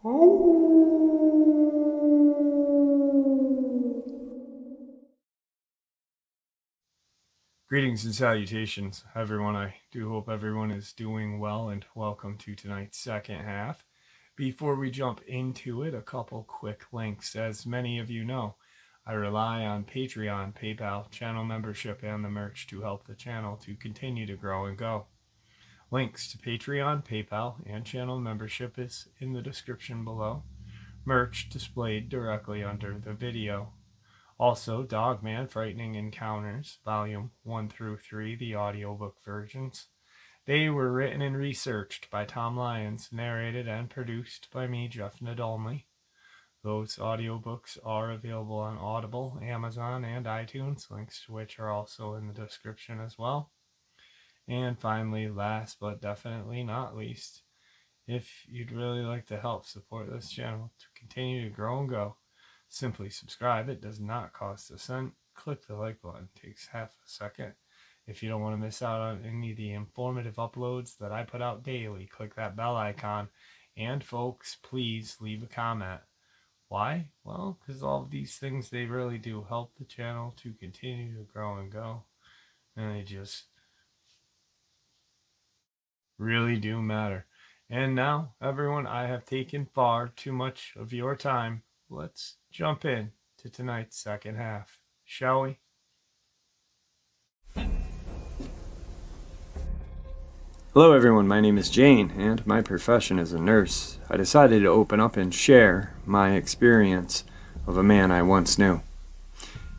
Greetings and salutations, everyone. I do hope everyone is doing well, and welcome to tonight's second half. Before we jump into it, a couple quick links. As many of you know, I rely on Patreon, PayPal, channel membership, and the merch to help the channel to continue to grow and go. Links to Patreon, PayPal, and channel membership is in the description below. Merch displayed directly under the video. Also, Dogman Frightening Encounters, Volume 1 through 3, the audiobook versions. They were written and researched by Tom Lyons, narrated and produced by me, Jeff Nadolny. Those audiobooks are available on Audible, Amazon, and iTunes, links to which are also in the description as well. And finally, last but definitely not least, if you'd really like to help support this channel to continue to grow and go, simply subscribe. It does not cost a cent. Click the like button. It takes half a second. If you don't want to miss out on any of the informative uploads that I put out daily, click that bell icon. And folks, please leave a comment. Why? Well, because all of these things, they really do help the channel to continue to grow and go. And they just really do matter. And now, everyone, I have taken far too much of your time. Let's jump in to tonight's second half, shall we? Hello everyone, my name is Jane, and my profession is a nurse. I decided to open up and share my experience of a man I once knew.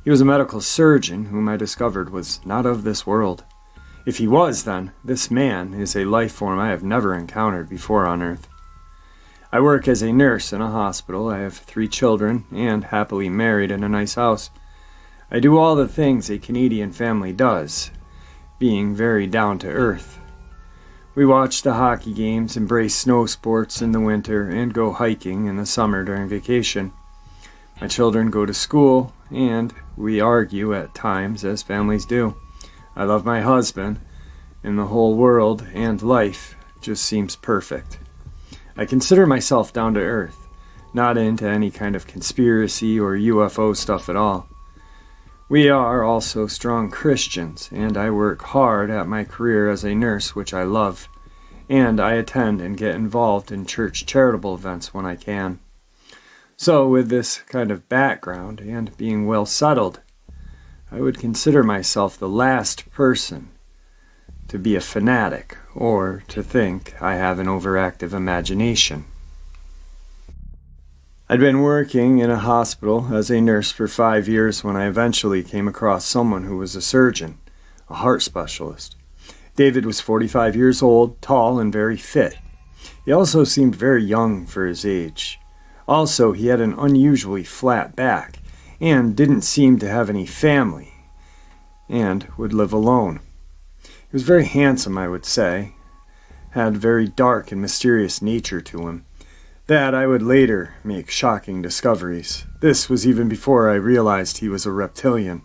He was a medical surgeon whom I discovered was not of this world. If he was, then, this man is a life form I have never encountered before on Earth. I work as a nurse in a hospital. I have 3 children and happily married in a nice house. I do all the things a Canadian family does, being very down to earth. We watch the hockey games, embrace snow sports in the winter, and go hiking in the summer during vacation. My children go to school, and we argue at times, as families do. I love my husband, and the whole world and life just seems perfect. I consider myself down to earth, not into any kind of conspiracy or UFO stuff at all. We are also strong Christians, and I work hard at my career as a nurse, which I love, and I attend and get involved in church charitable events when I can. So, with this kind of background and being well settled, I would consider myself the last person to be a fanatic, or to think I have an overactive imagination. I'd been working in a hospital as a nurse for 5 years when I eventually came across someone who was a surgeon, a heart specialist. David was 45 years old, tall and very fit. He also seemed very young for his age. Also, he had an unusually flat back and didn't seem to have any family and would live alone. He was very handsome, I would say, had very dark and mysterious nature to him, that I would later make shocking discoveries. This was even before I realized he was a reptilian.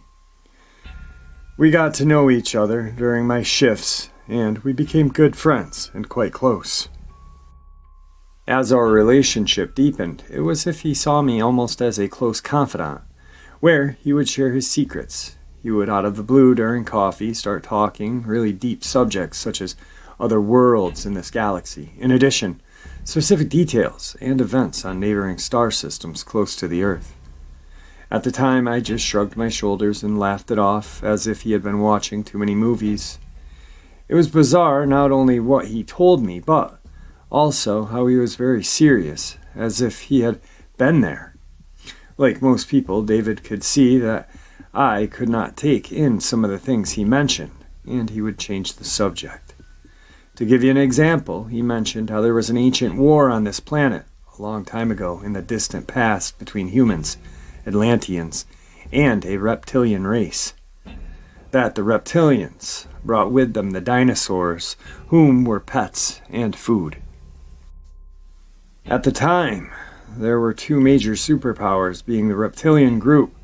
We got to know each other during my shifts, and we became good friends and quite close. As our relationship deepened, it was as if he saw me almost as a close confidant, where he would share his secrets. He would, out of the blue during coffee, start talking really deep subjects such as other worlds in this galaxy. In addition, specific details and events on neighboring star systems close to the Earth. At the time, I just shrugged my shoulders and laughed it off as if he had been watching too many movies. It was bizarre not only what he told me, but also how he was very serious, as if he had been there. Like most people, David could see that I could not take in some of the things he mentioned, and he would change the subject. To give you an example, he mentioned how there was an ancient war on this planet a long time ago in the distant past between humans, Atlanteans, and a reptilian race. That the reptilians brought with them the dinosaurs, whom were pets and food. At the time, there were 2 major superpowers, being the reptilian group,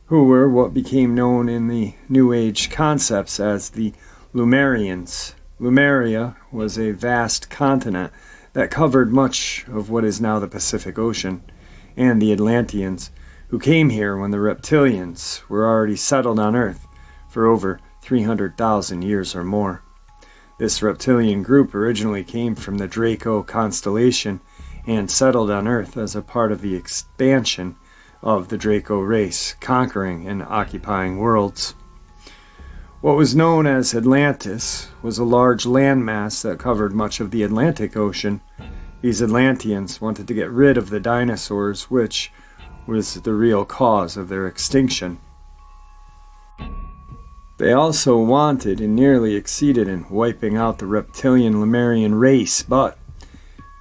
who were what became known in the New Age concepts as the Lumerians. Lumeria was a vast continent that covered much of what is now the Pacific Ocean, and the Atlanteans, who came here when the Reptilians were already settled on Earth for over 300,000 years or more. This reptilian group originally came from the Draco constellation and settled on Earth as a part of the expansion of the Draco race, conquering and occupying worlds. What was known as Atlantis was a large landmass that covered much of the Atlantic Ocean. These Atlanteans wanted to get rid of the dinosaurs, which was the real cause of their extinction. They also wanted and nearly succeeded in wiping out the reptilian Lemurian race, but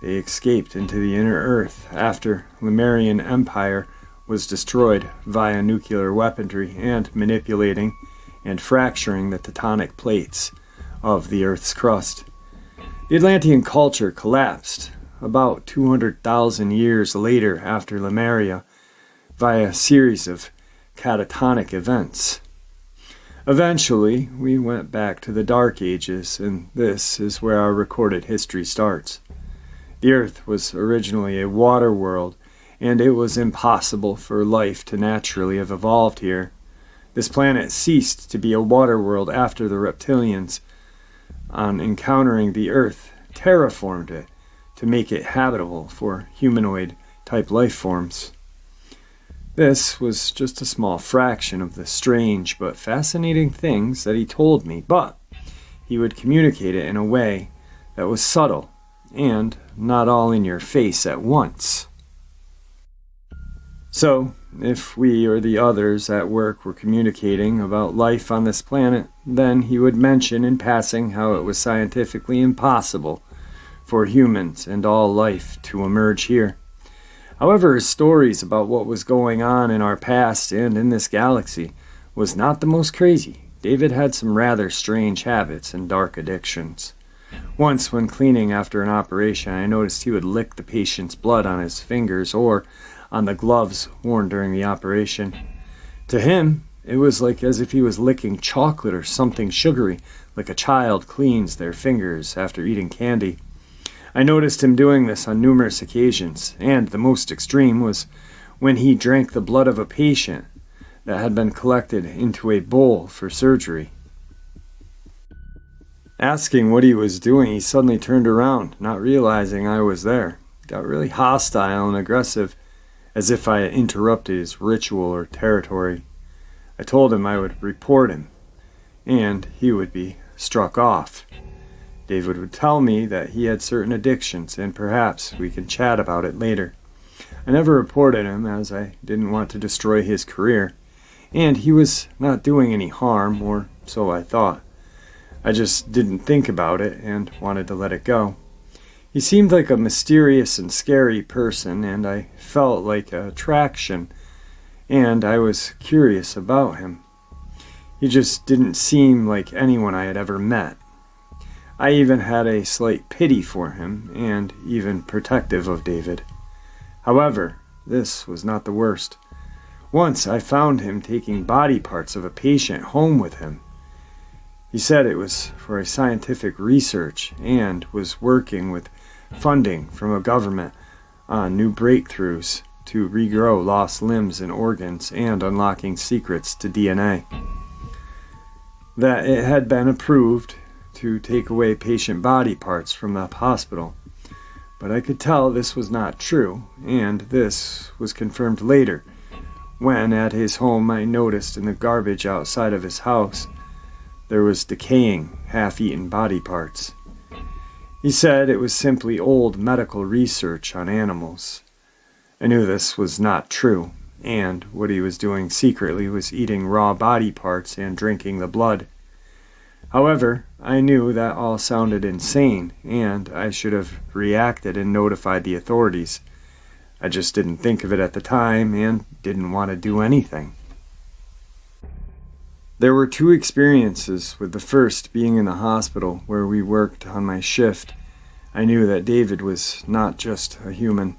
they escaped into the inner Earth after Lemurian Empire was destroyed via nuclear weaponry and manipulating and fracturing the tectonic plates of the Earth's crust. The Atlantean culture collapsed about 200,000 years later after Lemuria via a series of catatonic events. Eventually, we went back to the Dark Ages, and this is where our recorded history starts. The Earth was originally a water world, and it was impossible for life to naturally have evolved here. This planet ceased to be a water world after the reptilians, on encountering the Earth, terraformed it to make it habitable for humanoid-type life forms. This was just a small fraction of the strange but fascinating things that he told me, but he would communicate it in a way that was subtle and not all in your face at once. So, if we or the others at work were communicating about life on this planet, then he would mention in passing how it was scientifically impossible for humans and all life to emerge here. However, his stories about what was going on in our past and in this galaxy was not the most crazy. David had some rather strange habits and dark addictions. Once, when cleaning after an operation, I noticed he would lick the patient's blood on his fingers or on the gloves worn during the operation. To him, it was like as if he was licking chocolate or something sugary, like a child cleans their fingers after eating candy. I noticed him doing this on numerous occasions, and the most extreme was when he drank the blood of a patient that had been collected into a bowl for surgery. Asking what he was doing, he suddenly turned around, not realizing I was there. Got really hostile and aggressive, as if I had interrupted his ritual or territory. I told him I would report him, and he would be struck off. David would tell me that he had certain addictions, and perhaps we could chat about it later. I never reported him, as I didn't want to destroy his career, and he was not doing any harm, or so I thought. I just didn't think about it and wanted to let it go. He seemed like a mysterious and scary person, and I felt like an attraction, and I was curious about him. He just didn't seem like anyone I had ever met. I even had a slight pity for him, and even protective of David. However, this was not the worst. Once I found him taking body parts of a patient home with him. He said it was for a scientific research and was working with funding from a government on new breakthroughs to regrow lost limbs and organs and unlocking secrets to DNA. That it had been approved to take away patient body parts from the hospital. But I could tell this was not true, and this was confirmed later, when at his home I noticed in the garbage outside of his house there was decaying, half-eaten body parts. He said it was simply old medical research on animals. I knew this was not true, and what he was doing secretly was eating raw body parts and drinking the blood. However, I knew that all sounded insane, and I should have reacted and notified the authorities. I just didn't think of it at the time and didn't want to do anything. There were two experiences, with the first being in the hospital where we worked on my shift. I knew that David was not just a human.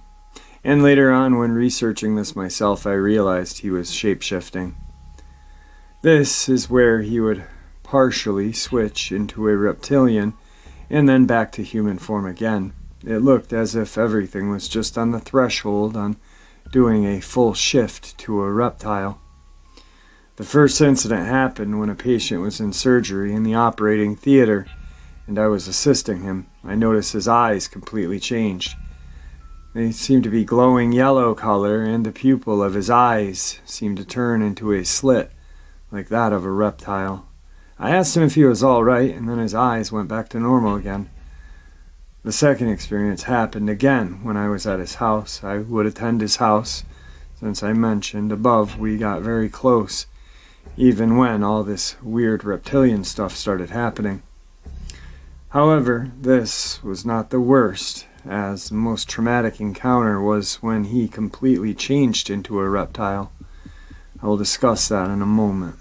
And later on, when researching this myself, I realized he was shape-shifting. This is where he would partially switch into a reptilian and then back to human form again. It looked as if everything was just on the threshold on doing a full shift to a reptile. The first incident happened when a patient was in surgery in the operating theater, and I was assisting him. I noticed his eyes completely changed. They seemed to be glowing yellow color, and the pupil of his eyes seemed to turn into a slit, like that of a reptile. I asked him if he was all right, and then his eyes went back to normal again. The second experience happened again when I was at his house. I would attend his house. Since I mentioned above, we got very close, even when all this weird reptilian stuff started happening. However, this was not the worst, as the most traumatic encounter was when he completely changed into a reptile. I will discuss that in a moment.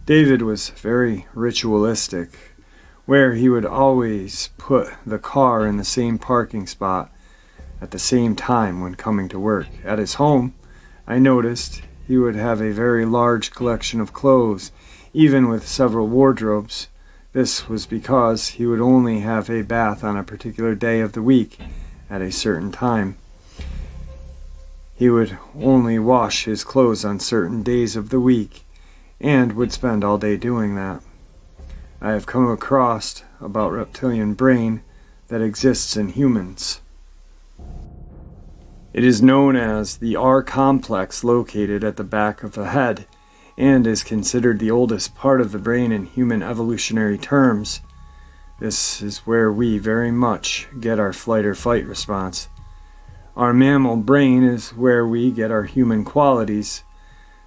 David was very ritualistic, where he would always put the car in the same parking spot at the same time when coming to work. At his home, I noticed he would have a very large collection of clothes, even with several wardrobes. This was because he would only have a bath on a particular day of the week at a certain time. He would only wash his clothes on certain days of the week and would spend all day doing that. I have come across about reptilian brain that exists in humans. It is known as the R complex, located at the back of the head, and is considered the oldest part of the brain in human evolutionary terms. This is where we very much get our flight or fight response. Our mammal brain is where we get our human qualities,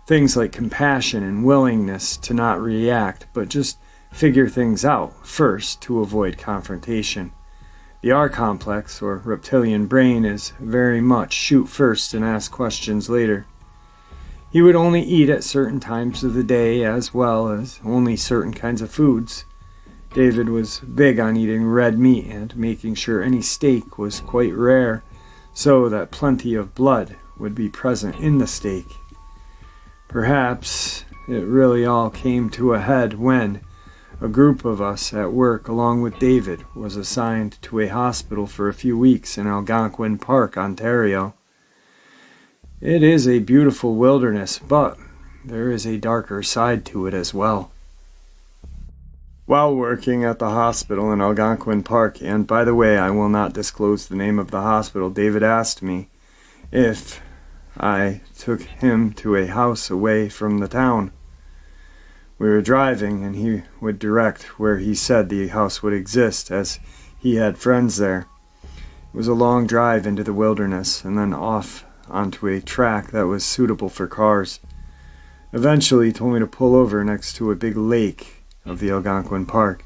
things like compassion and willingness to not react, but just figure things out first to avoid confrontation. The R complex, or reptilian brain, is very much shoot first and ask questions later. He would only eat at certain times of the day, as well as only certain kinds of foods. David was big on eating red meat and making sure any steak was quite rare, so that plenty of blood would be present in the steak. Perhaps it really all came to a head when a group of us at work, along with David, was assigned to a hospital for a few weeks in Algonquin Park, Ontario. It is a beautiful wilderness, but there is a darker side to it as well. While working at the hospital in Algonquin Park, and by the way, I will not disclose the name of the hospital, David asked me if I took him to a house away from the town. We were driving, and he would direct where he said the house would exist, as he had friends there. It was a long drive into the wilderness, and then off onto a track that was suitable for cars. Eventually, he told me to pull over next to a big lake of the Algonquin Park.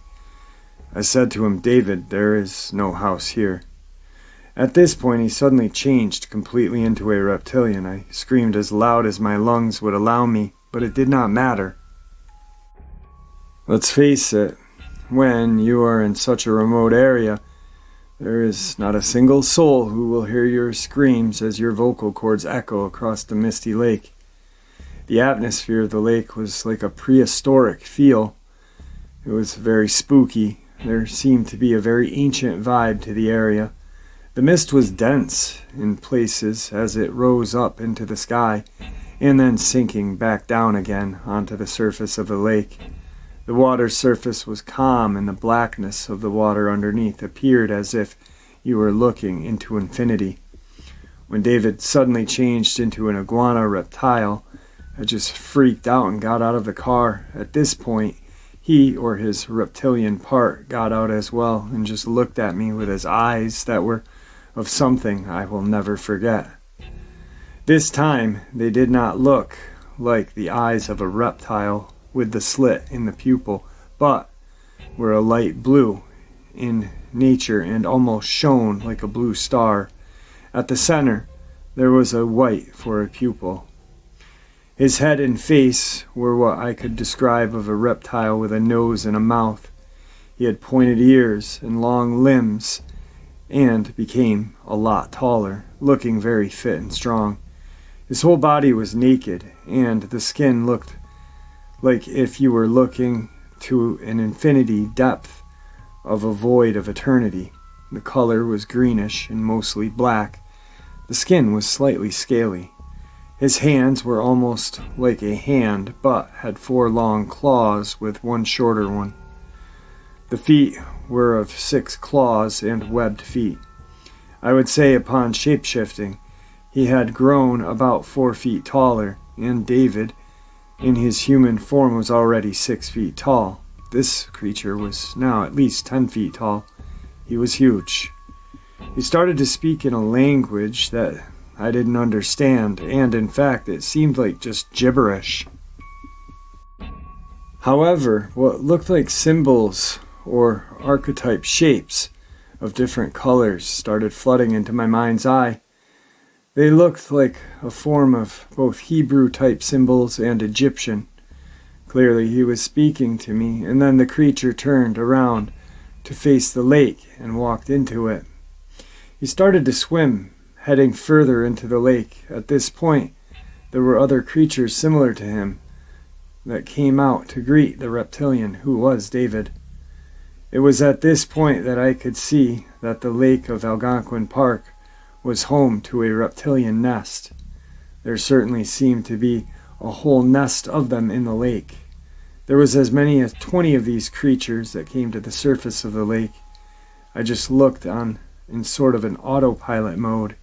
I said to him, "David, there is no house here." At this point, he suddenly changed completely into a reptilian. I screamed as loud as my lungs would allow me, but it did not matter. Let's face it, when you are in such a remote area, there is not a single soul who will hear your screams as your vocal cords echo across the misty lake. The atmosphere of the lake was like a prehistoric feel. It was very spooky. There seemed to be a very ancient vibe to the area. The mist was dense in places as it rose up into the sky, and then sinking back down again onto the surface of the lake. The water's surface was calm, and the blackness of the water underneath appeared as if you were looking into infinity. When David suddenly changed into an iguana reptile, I just freaked out and got out of the car. At this point, he, or his reptilian part, got out as well and just looked at me with his eyes that were of something I will never forget. This time, they did not look like the eyes of a reptile with the slit in the pupil, but were a light blue in nature and almost shone like a blue star. At the center, there was a white for a pupil. His head and face were what I could describe of a reptile with a nose and a mouth. He had pointed ears and long limbs, and became a lot taller, looking very fit and strong. His whole body was naked, and the skin looked like if you were looking to an infinity depth of a void of eternity. The color was greenish and mostly black. The skin was slightly scaly. His hands were almost like a hand, but had 4 long claws with one shorter one. The feet were of 6 claws and webbed feet. I would say upon shapeshifting, he had grown about 4 feet taller, and David, in his human form, was already 6 feet tall. This creature was now at least 10 feet tall. He was huge. He started to speak in a language that I didn't understand, and in fact it seemed like just gibberish. However, what looked like symbols or archetype shapes of different colors started flooding into my mind's eye. They looked like a form of both Hebrew-type symbols and Egyptian. Clearly he was speaking to me, and then the creature turned around to face the lake and walked into it. He started to swim, heading further into the lake. At this point, there were other creatures similar to him that came out to greet the reptilian, who was David. It was at this point that I could see that the lake of Algonquin Park was home to a reptilian nest. There certainly seemed to be a whole nest of them in the lake. There was as many as 20 of these creatures that came to the surface of the lake. I just looked on in sort of an autopilot mode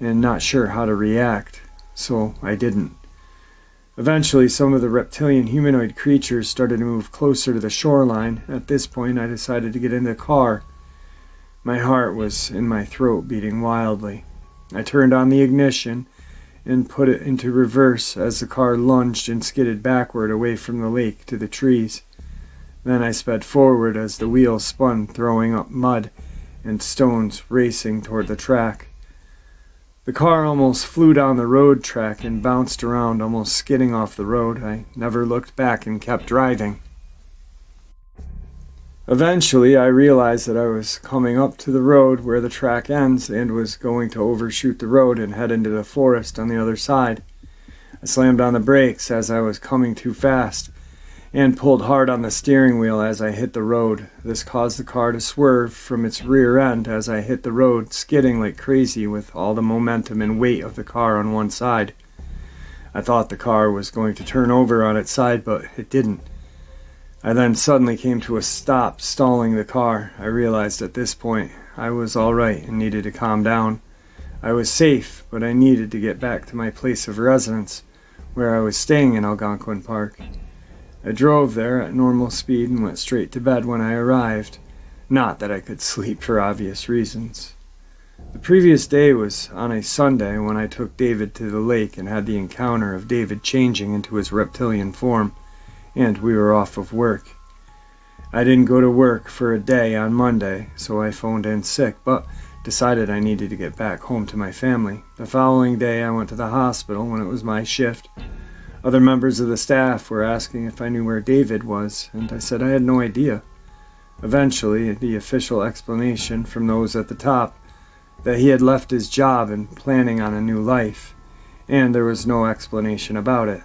and not sure how to react, so I didn't. Eventually, some of the reptilian humanoid creatures started to move closer to the shoreline. At this point, I decided to get in the car. My heart was in my throat, beating wildly. I turned on the ignition and put it into reverse as the car lunged and skidded backward away from the lake to the trees. Then I sped forward as the wheels spun, throwing up mud and stones racing toward the track. The car almost flew down the road track and bounced around, almost skidding off the road. I never looked back and kept driving. Eventually, I realized that I was coming up to the road where the track ends and was going to overshoot the road and head into the forest on the other side. I slammed on the brakes as I was coming too fast and pulled hard on the steering wheel as I hit the road. This caused the car to swerve from its rear end as I hit the road, skidding like crazy with all the momentum and weight of the car on one side. I thought the car was going to turn over on its side, but it didn't. I then suddenly came to a stop, stalling the car. I realized at this point I was all right and needed to calm down. I was safe, but I needed to get back to my place of residence, where I was staying in Algonquin Park. I drove there at normal speed and went straight to bed when I arrived. Not that I could sleep for obvious reasons. The previous day was on a Sunday when I took David to the lake and had the encounter of David changing into his reptilian form, and we were off of work. I didn't go to work for a day on Monday, so I phoned in sick, but decided I needed to get back home to my family. The following day I went to the hospital when it was my shift. Other members of the staff were asking if I knew where David was, and I said I had no idea. Eventually, the official explanation from those at the top that he had left his job and planning on a new life, and there was no explanation about it.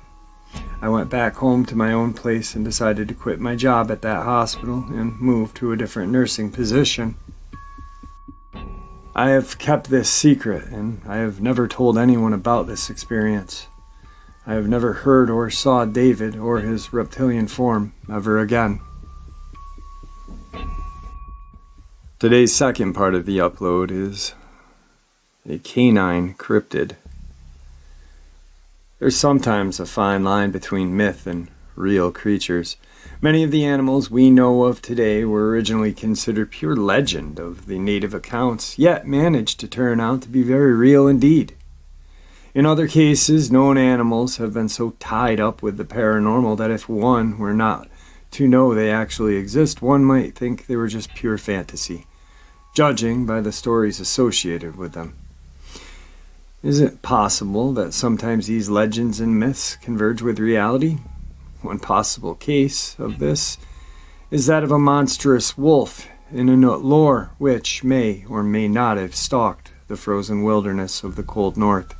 I went back home to my own place and decided to quit my job at that hospital and move to a different nursing position. I have kept this secret, and I have never told anyone about this experience. I have never heard or saw David or his reptilian form ever again. Today's second part of the upload is a canine cryptid. There's sometimes a fine line between myth and real creatures. Many of the animals we know of today were originally considered pure legend of the native accounts, yet managed to turn out to be very real indeed. In other cases, known animals have been so tied up with the paranormal that if one were not to know they actually exist, one might think they were just pure fantasy, judging by the stories associated with them. Is it possible that sometimes these legends and myths converge with reality? One possible case of this is that of a monstrous wolf in Inuit lore, which may or may not have stalked the frozen wilderness of the cold north.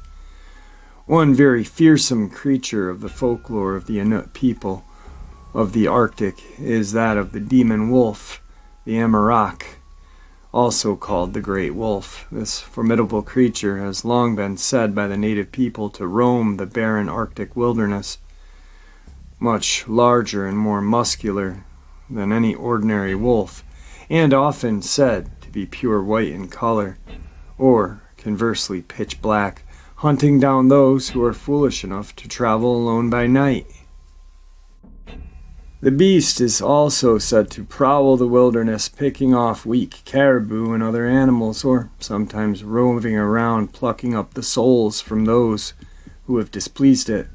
One very fearsome creature of the folklore of the Inuit people of the Arctic is that of the demon wolf, the Amarok, also called the great wolf. This formidable creature has long been said by the native people to roam the barren Arctic wilderness, much larger and more muscular than any ordinary wolf, and often said to be pure white in color, or conversely pitch black, hunting down those who are foolish enough to travel alone by night. The beast is also said to prowl the wilderness, picking off weak caribou and other animals, or sometimes roving around plucking up the souls from those who have displeased it.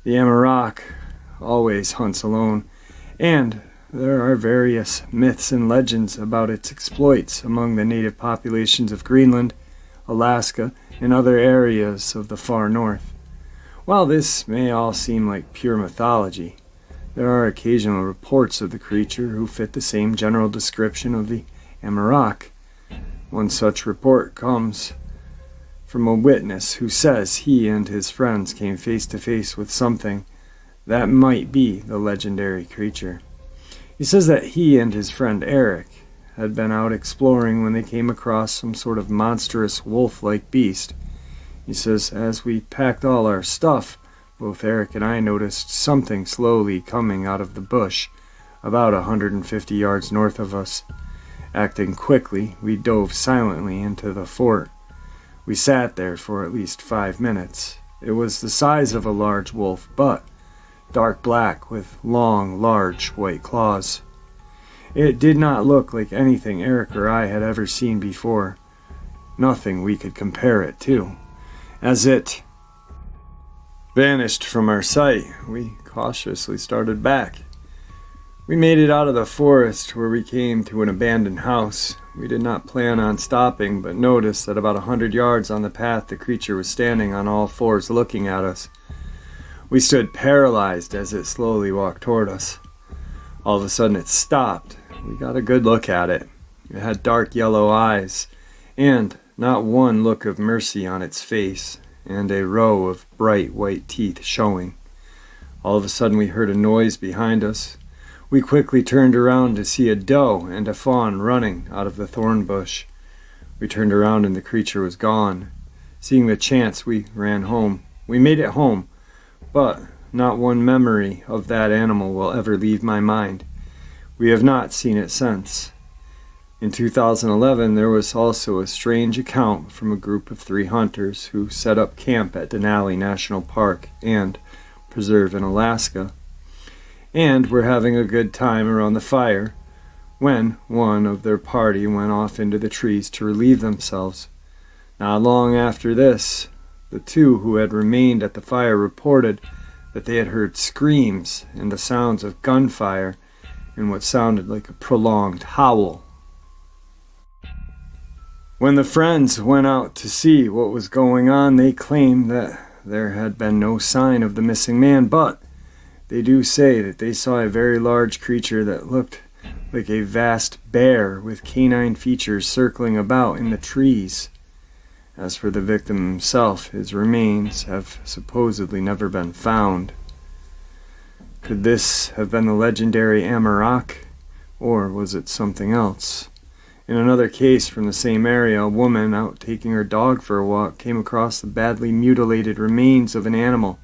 The Amarok always hunts alone, and there are various myths and legends about its exploits among the native populations of Greenland, Alaska, and other areas of the far north. While this may all seem like pure mythology, there are occasional reports of the creature who fit the same general description of the Amarok. One such report comes from a witness who says he and his friends came face to face with something that might be the legendary creature. He says that he and his friend Eric had been out exploring when they came across some sort of monstrous wolf-like beast. He says, as we packed all our stuff, both Eric and I noticed something slowly coming out of the bush, about 150 yards north of us. Acting quickly, we dove silently into the fort. We sat there for at least 5 minutes. It was the size of a large wolf, but dark black with long, large white claws. It did not look like anything Eric or I had ever seen before. Nothing we could compare it to. As it vanished from our sight, we cautiously started back. We made it out of the forest where we came to an abandoned house. We did not plan on stopping, but noticed that about 100 yards on the path the creature was standing on all fours looking at us. We stood paralyzed as it slowly walked toward us. All of a sudden it stopped. We got a good look at it. It had dark yellow eyes, and not one look of mercy on its face, and a row of bright white teeth showing. All of a sudden we heard a noise behind us. We quickly turned around to see a doe and a fawn running out of the thorn bush. We turned around and the creature was gone. Seeing the chance, we ran home. We made it home, but not one memory of that animal will ever leave my mind. We have not seen it since. In 2011, there was also a strange account from a group of 3 hunters who set up camp at Denali National Park and Preserve in Alaska, and were having a good time around the fire when one of their party went off into the trees to relieve themselves. Not long after this, the 2 who had remained at the fire reported that they had heard screams and the sounds of gunfire and what sounded like a prolonged howl. When the friends went out to see what was going on, they claimed that there had been no sign of the missing man, but they do say that they saw a very large creature that looked like a vast bear with canine features circling about in the trees. As for the victim himself, his remains have supposedly never been found. Could this have been the legendary Amarok, or was it something else? In another case from the same area, a woman out taking her dog for a walk came across the badly mutilated remains of an animal,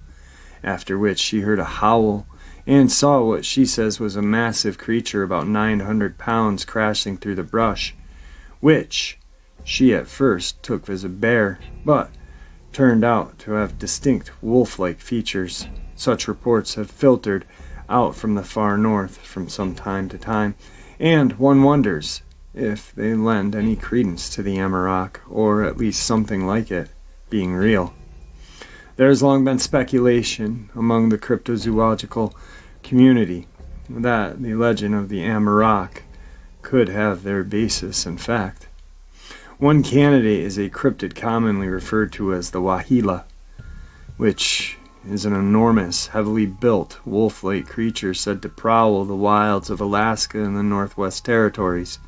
after which she heard a howl and saw what she says was a massive creature about 900 pounds crashing through the brush, which she at first took as a bear, but turned out to have distinct wolf-like features. Such reports have filtered out from the far north from some time to time, and one wonders if they lend any credence to the Amarok, or at least something like it, being real. There has long been speculation among the cryptozoological community that the legend of the Amarok could have their basis in fact. One candidate is a cryptid commonly referred to as the Wahila, which is an enormous, heavily built, wolf-like creature said to prowl the wilds of Alaska and the Northwest Territories.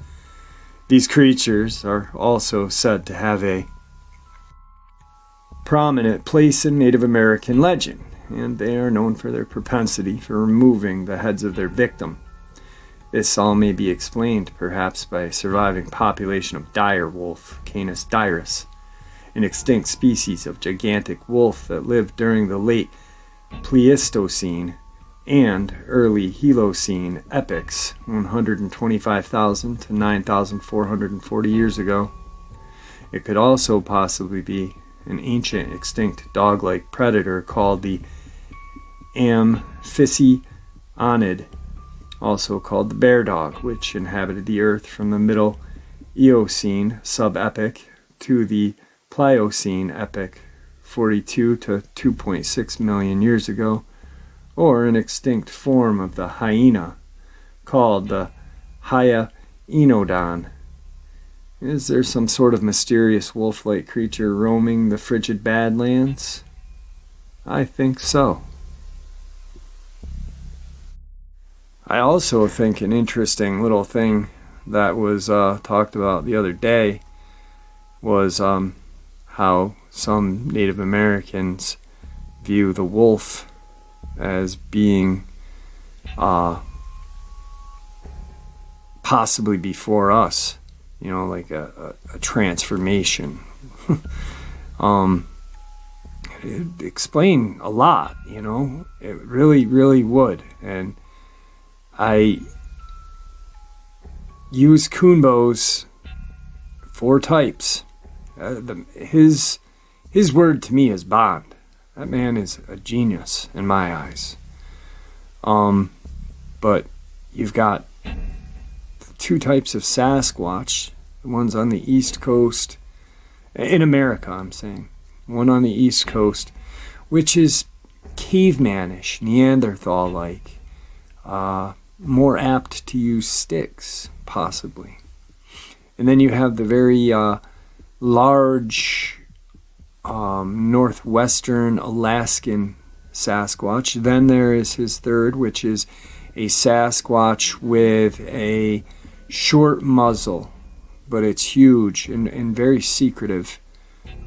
These creatures are also said to have a prominent place in Native American legend, and they are known for their propensity for removing the heads of their victim. This all may be explained perhaps by a surviving population of dire wolf, Canis dirus, an extinct species of gigantic wolf that lived during the late Pleistocene and early Holocene epochs, 125,000 to 9,440 years ago. It could also possibly be an ancient extinct dog-like predator called the Amphissionid, also called the bear dog, which inhabited the earth from the Middle Eocene sub-epoch to the Pliocene epoch, 42 to 2.6 million years ago, or an extinct form of the hyena called the Hyaenodon. Is there some sort of mysterious wolf-like creature roaming the frigid Badlands? I think so. I also think an interesting little thing that was talked about the other day was how some Native Americans view the wolf as being possibly before us, you know, like a transformation. It'd explain a lot, you know, it really, really would. And I use Kuhnbo's 4 types. His word to me is bond. That man is a genius in my eyes. But you've got 2 types of Sasquatch. The one's on the East Coast, in America I'm saying. One on the East Coast, which is cavemanish, Neanderthal-like. More apt to use sticks, possibly. And then you have the very large northwestern Alaskan Sasquatch. Then there is his third, which is a Sasquatch with a short muzzle, but it's huge and very secretive,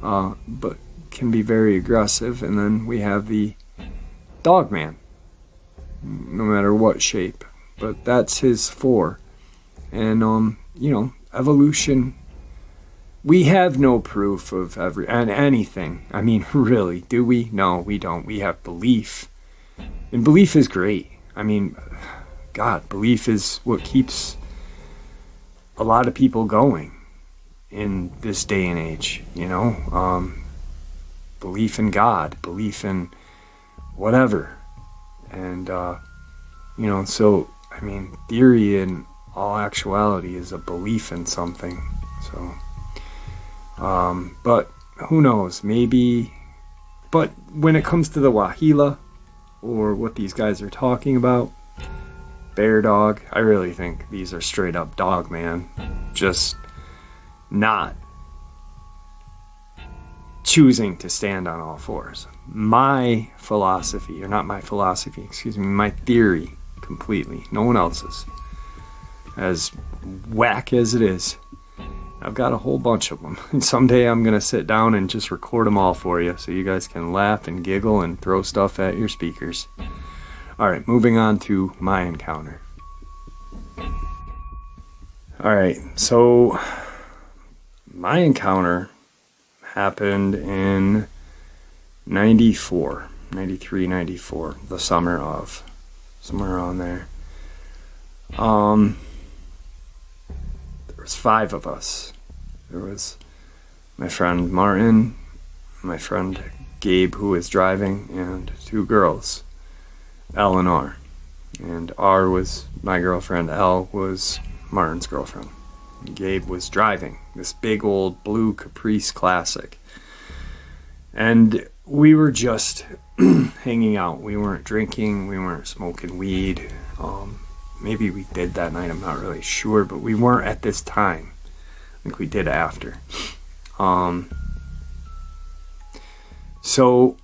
but can be very aggressive. And then we have the Dogman, no matter what shape, but that's his 4. And you know, evolution, we have no proof of anything. I mean, really, do we? No, we don't. We have belief, and belief is great. I mean, God, belief is what keeps a lot of people going in this day and age, you know. Belief in God, belief in whatever. And you know, so I mean, theory in all actuality is a belief in something. So but who knows, maybe. But when it comes to the Wahila, or what these guys are talking about, bear dog, I really think these are straight up Dogman, just not choosing to stand on all 4s. My philosophy, or not my philosophy, excuse me, my theory, completely, no one else's, as whack as it is, I've got a whole bunch of them, and someday I'm gonna sit down and just record them all for you so you guys can laugh and giggle and throw stuff at your speakers. Alright, moving on to my encounter. Alright, so my encounter happened in 94, 93, 94, the summer of, somewhere around there. There was 5 of us. There was my friend Martin, my friend Gabe, who was driving, and 2 girls, L and R. And R was my girlfriend, L was Martin's girlfriend. Gabe was driving this big old blue Caprice Classic. And we were just hanging out. We weren't drinking, we weren't smoking weed. Maybe we did that night, I'm not really sure, but we weren't at this time. I think we did after. So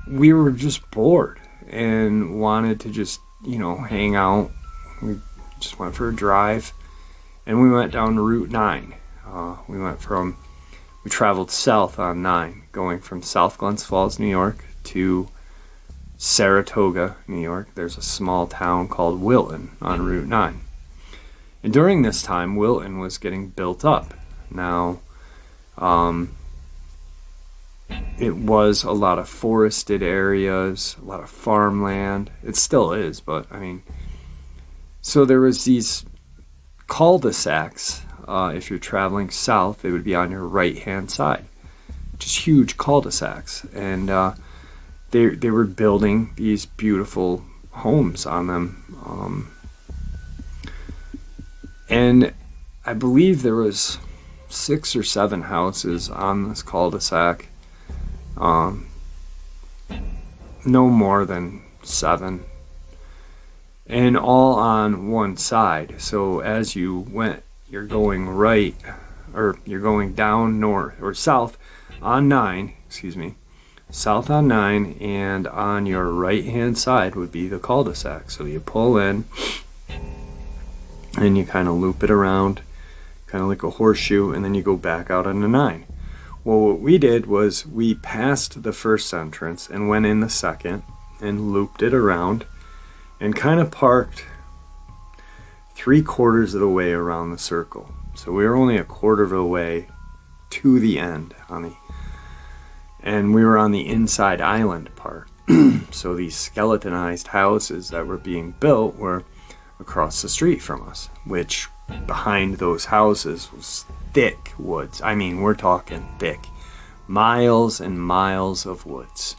we were just bored and wanted to just, you know, hang out. We just went for a drive, and we went down Route 9. We traveled south on 9, going from South Glens Falls, New York to Saratoga, New York, there's a small town called Wilton on Route 9. And during this time, Wilton was getting built up. Now, it was a lot of forested areas, a lot of farmland. It still is, but I mean, so there was these cul-de-sacs. If you're traveling south, they would be on your right-hand side. Just huge cul-de-sacs. And they were building these beautiful homes on them. And I believe there was 6 or 7 houses on this cul-de-sac. No more than 7. And all on one side. So as you went, you're going right, or you're going down north, or south on 9, south on 9, and on your right-hand side would be the cul-de-sac. So you pull in, and you kind of loop it around, kind of like a horseshoe, and then you go back out on the 9. Well, what we did was we passed the first entrance and went in the second and looped it around and kind of parked 3/4 of the way around the circle. So we were only a quarter of the way to the end and we were on the inside island part. So these skeletonized houses that were being built were across the street from us, which behind those houses was thick woods. I mean, we're talking thick. Miles and miles of woods.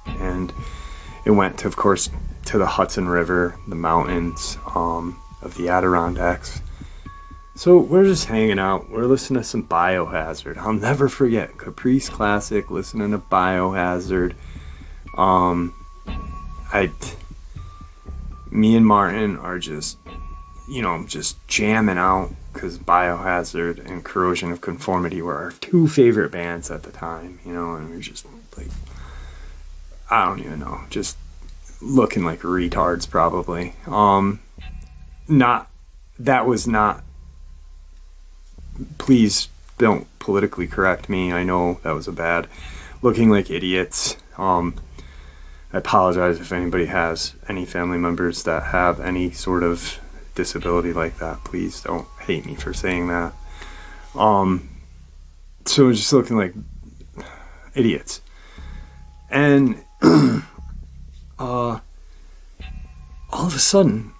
And it went to, of course, to the Hudson River, the mountains of the Adirondacks. So we're just hanging out. We're listening to some Biohazard. I'll never forget Caprice Classic, listening to Biohazard. Me and Martin are just jamming out, because Biohazard and Corrosion of Conformity were our 2 favorite bands at the time, and we were just like, I don't even know, just looking like retards probably. That was not, please don't politically correct me, I know that was a bad, looking like idiots. I apologize if anybody has any family members that have any sort of disability like that. Please don't hate me for saying that. So just looking like idiots. And all of a sudden,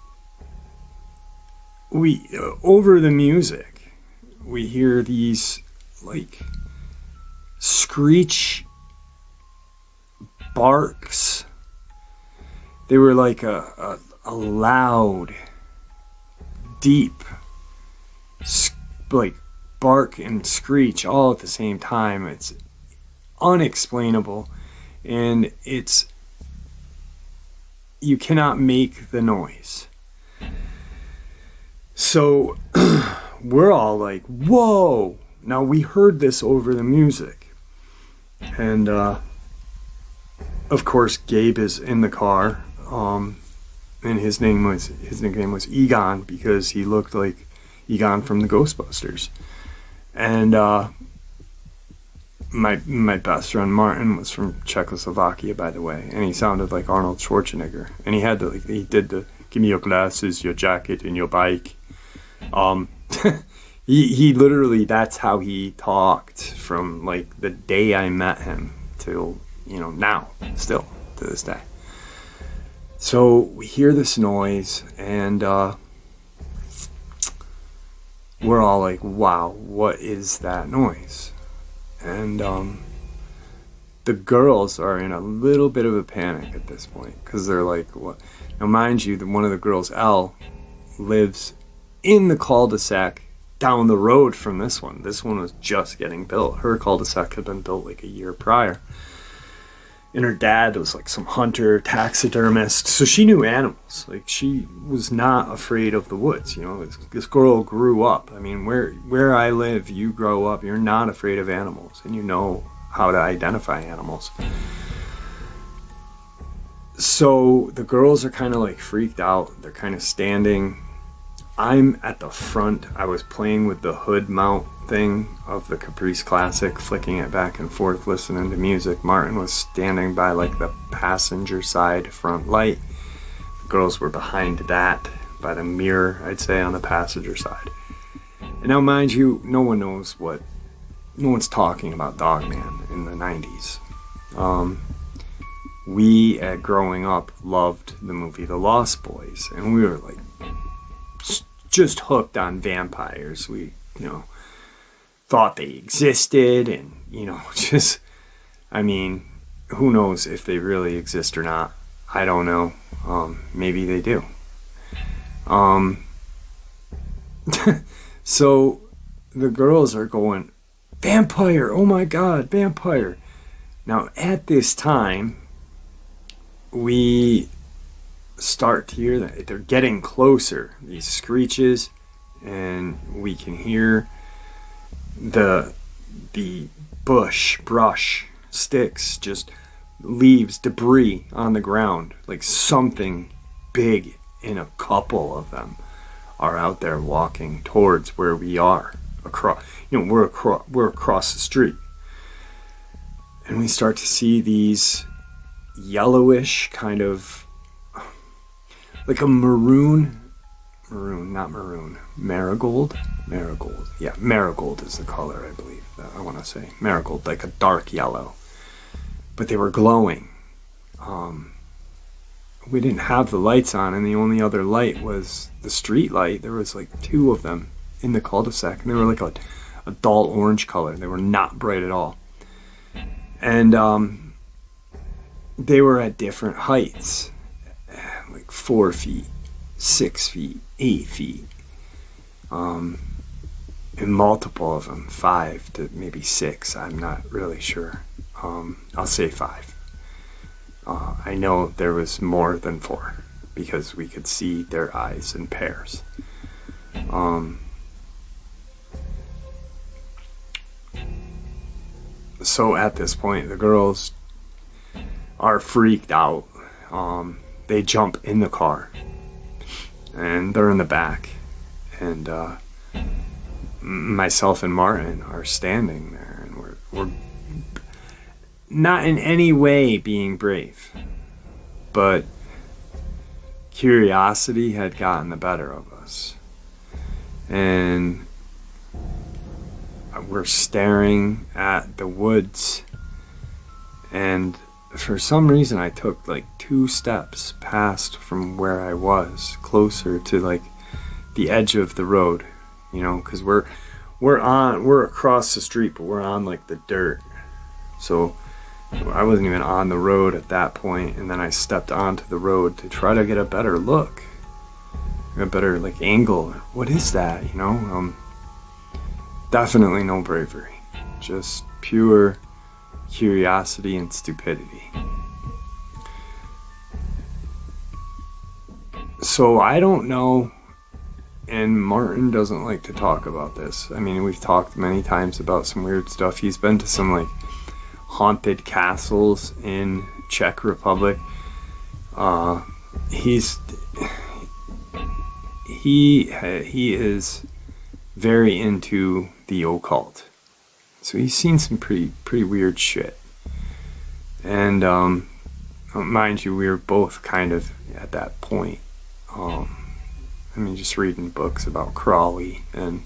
we over the music, we hear these like screech barks. They were like a loud, deep, like bark and screech all at the same time. It's unexplainable, and you cannot make the noise. So we're all like, whoa. Now we heard this over the music, and of course Gabe is in the car, and his nickname was Egon, because he looked like Egon from the Ghostbusters. And my best friend Martin was from Czechoslovakia, by the way, and he sounded like Arnold Schwarzenegger. And he did the "give me your glasses, your jacket, and your bike." He literally, that's how he talked from like the day I met him till now, still to this day. So we hear this noise, and we're all like, wow, what is that noise? And the girls are in a little bit of a panic at this point, because they're like, what? Now mind you, one of the girls, Elle, lives in the cul-de-sac down the road from this one. This one was just getting built. Her cul-de-sac had been built like a year prior. And her dad was like some hunter, taxidermist, so she knew animals. Like, she was not afraid of the woods. This girl grew up. I mean, where I live, you grow up, you're not afraid of animals, and you know how to identify animals. So the girls are kind of like freaked out. They're kind of standing. I'm at the front. I was playing with the hood mount thing of the Caprice Classic, flicking it back and forth, listening to music. Martin was standing by like the passenger side front light. The girls were behind that by the mirror, I'd say, on the passenger side. And now, mind you, no one's talking about Dogman in the 90s. We, at growing up, loved the movie The Lost Boys, and we were like just hooked on vampires. We, thought they existed, and, just, I mean, who knows if they really exist or not. I don't know. Maybe they do. So the girls are going, vampire, oh my god, vampire. Now, at this time, we start to hear that they're getting closer, these screeches, and we can hear the brush, sticks, just leaves, debris on the ground, like something big, and a couple of them are out there walking towards where we are. We're across the street, and we start to see these yellowish, kind of like a marigold. Yeah, marigold is the color, I believe. I want to say marigold, like a dark yellow, but they were glowing. We didn't have the lights on, and the only other light was the street light. There was like two of them in the cul-de-sac, and they were like a dull orange color. They were not bright at all. And they were at different heights, like 4 feet, 6 feet, 8 feet, and multiple of them, 5 to maybe 6. I'm not really sure. I'll say 5. I know there was more than 4 because we could see their eyes in pairs. So at this point, the girls are freaked out. They jump in the car, and they're in the back, and myself and Martin are standing there, and we're not in any way being brave, but curiosity had gotten the better of us, and we're staring at the woods, and for some reason I took like 2 steps past from where I was, closer to like the edge of the road, because we're across the street, but we're on like the dirt. So I wasn't even on the road at that point, and then I stepped onto the road to try to get a better look, a better like angle. What is that? Definitely no bravery, just pure curiosity and stupidity. So I don't know, and Martin doesn't like to talk about this. I mean, we've talked many times about some weird stuff. He's been to some like haunted castles in Czech Republic. He is very into the occult, so he's seen some pretty weird shit. And mind you, we were both kind of at that point. Just reading books about Crowley and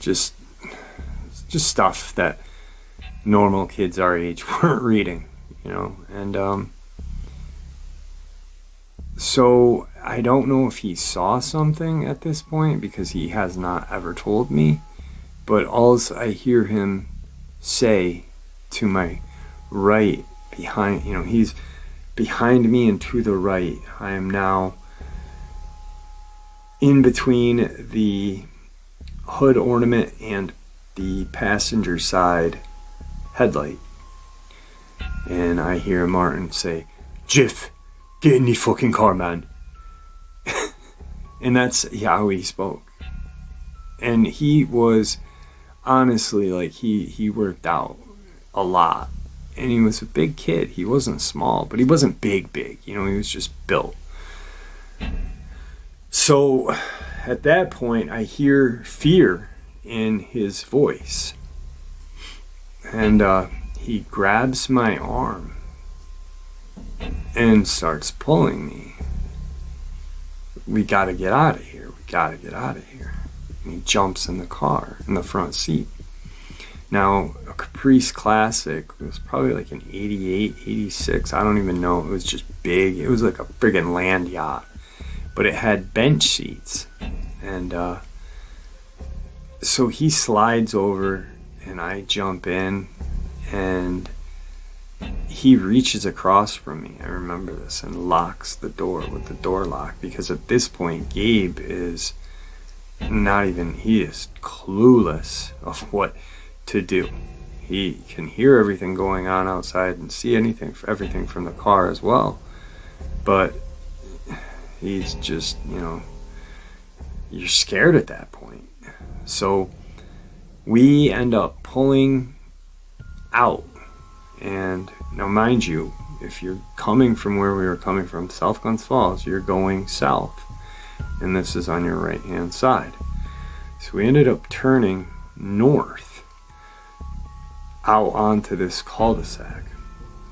just stuff that normal kids our age weren't reading, and so I don't know if he saw something at this point, because he has not ever told me, but all I hear him say to my right, behind, he's behind me and to the right. I am now in between the hood ornament and the passenger side headlight, and I hear Martin say, "Jiff, get in the fucking car, man." And that's how he spoke. And he was honestly like he worked out a lot, and he was a big kid. He wasn't small, but he wasn't big. He was just built. So at that point, I hear fear in his voice. And he grabs my arm and starts pulling me. We gotta get out of here. We gotta get out of here. And he jumps in the car, in the front seat. Now, a Caprice Classic, it was probably like an 88, 86, I don't even know. It was just big. It was like a friggin' land yacht. But it had bench seats. And so he slides over and I jump in and he reaches across from me. I remember this, and locks the door with the door lock, because at this point Gabe is he is clueless of what to do. He can hear everything going on outside and see everything from the car as well, but he's just, you're scared at that point. So we end up pulling out. And now, mind you, if you're coming from where we were coming from, South Glens Falls, you're going south, and this is on your right hand side. So we ended up turning north out onto this cul-de-sac.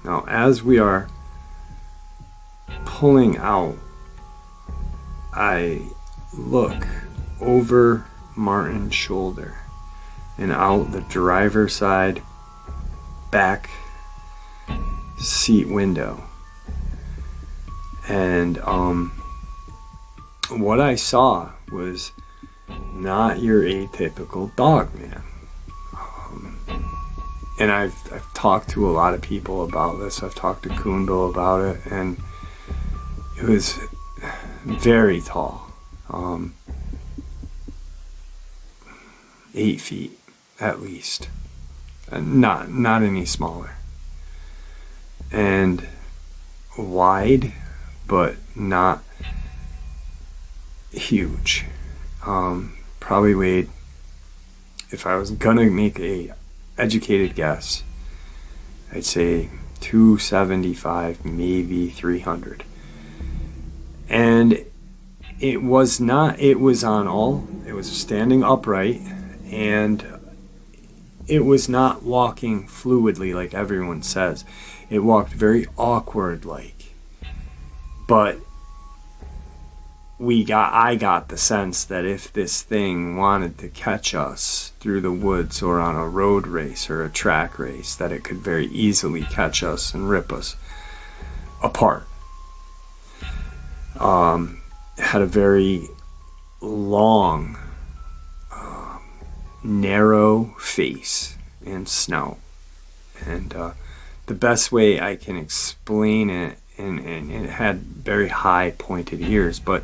Now, as we are pulling out, I look over Martin's shoulder and out the driver's side back seat window, and what I saw was not your atypical Dogman. And I've talked to a lot of people about this. I've talked to Coonville about it, and it was very tall, 8 feet at least, and not any smaller, and wide, but not huge. Probably weighed, if I was gonna make a educated guess, I'd say 275, maybe 300. And it was standing upright, and it was not walking fluidly like everyone says. It walked very awkward like. But I got the sense that if this thing wanted to catch us through the woods or on a road race or a track race, that it could very easily catch us and rip us apart. Had a very long, narrow face and snout. And the best way I can explain it, and it had very high pointed ears, but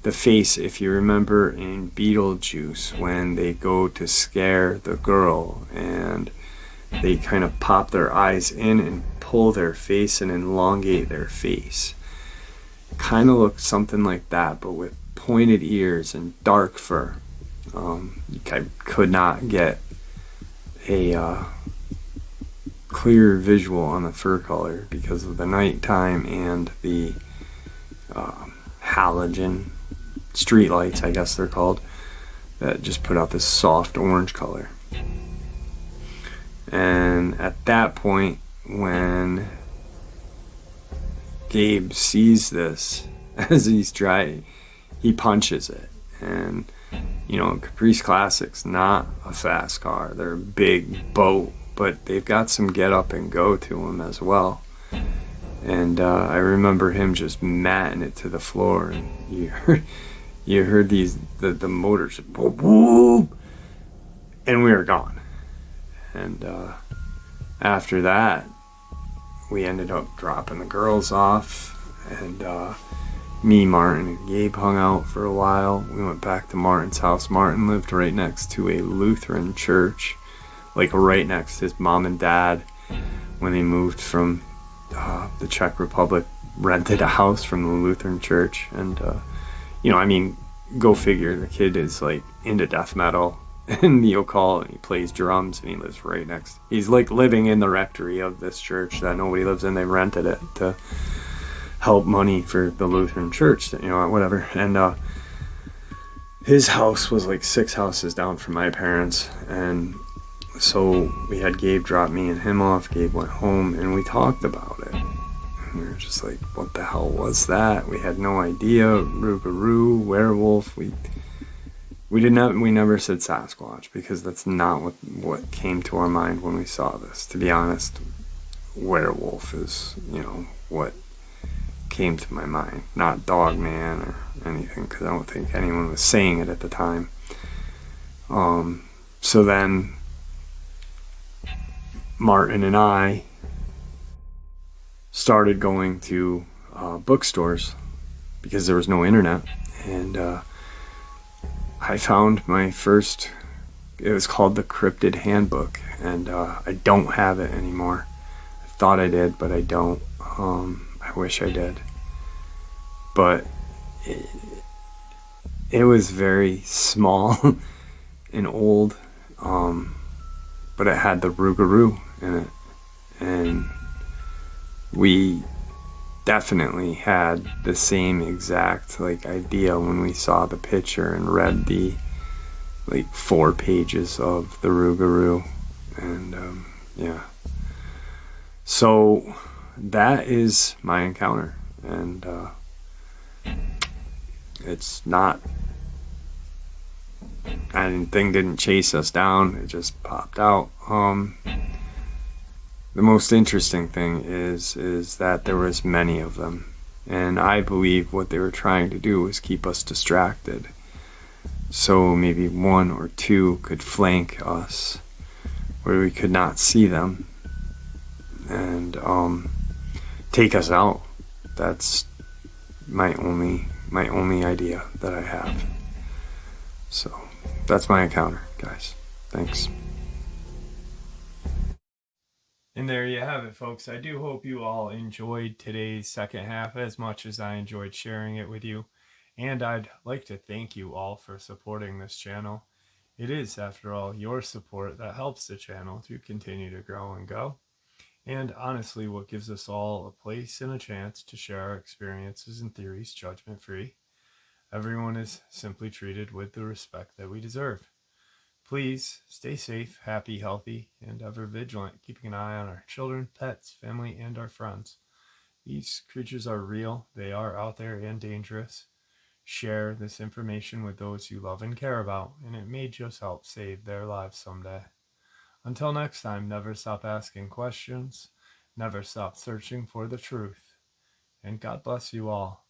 the face, if you remember in Beetlejuice, when they go to scare the girl and they kind of pop their eyes in and pull their face and elongate their face, kind of looked something like that, but with pointed ears and dark fur. I could not get a clear visual on the fur color because of the nighttime and the halogen street lights, I guess they're called, that just put out this soft orange color. And at that point, when Gabe sees this as he's driving, he punches it. And Caprice Classic's not a fast car. They're a big boat, but they've got some get up and go to them as well. And I remember him just matting it to the floor, and you heard the motors boom, boom, and we were gone. And after that, we ended up dropping the girls off, and me, Martin, and Gabe hung out for a while. We went back to Martin's house. Martin lived right next to a Lutheran church, like right next to his mom and dad. When they moved from the Czech Republic, rented a house from the Lutheran church. And go figure, the kid is like into death metal and the occult, and he plays drums, and he lives right next. He's like living in the rectory of this church that nobody lives in. They rented it to help money for the Lutheran church, whatever. And his house was like 6 houses down from my parents, and so we had Gabe drop me and him off. Gabe went home and we talked about it. And we were just like, what the hell was that? We had no idea. Rougarou, werewolf. We never said Sasquatch, because that's not what came to our mind when we saw this. To be honest, werewolf is, what came to my mind, not Dogman or anything, because I don't think anyone was saying it at the time. So then Martin and I started going to bookstores, because there was no internet, and I found my first, it was called the Cryptid Handbook, and I don't have it anymore. I thought I did, but I don't. I wish I did. But it was very small and old, but it had the Rougarou in it, and we definitely had the same exact idea when we saw the picture and read the 4 pages of the Rougarou, and yeah. So that is my encounter, and it's not, thing didn't chase us down, it just popped out. The most interesting thing is that there was many of them, and I believe what they were trying to do was keep us distracted, so maybe 1 or 2 could flank us where we could not see them, and take us out. That's my only idea that I have. So that's my encounter, guys. Thanks. And there you have it, folks. I do hope you all enjoyed today's second half as much as I enjoyed sharing it with you. And I'd like to thank you all for supporting this channel. It is, after all, your support that helps the channel to continue to grow and go. And honestly, what gives us all a place and a chance to share our experiences and theories judgment-free. Everyone is simply treated with the respect that we deserve. Please stay safe, happy, healthy, and ever vigilant, keeping an eye on our children, pets, family, and our friends. These creatures are real, they are out there and dangerous. Share this information with those you love and care about, and it may just help save their lives someday. Until next time, never stop asking questions, never stop searching for the truth, and God bless you all.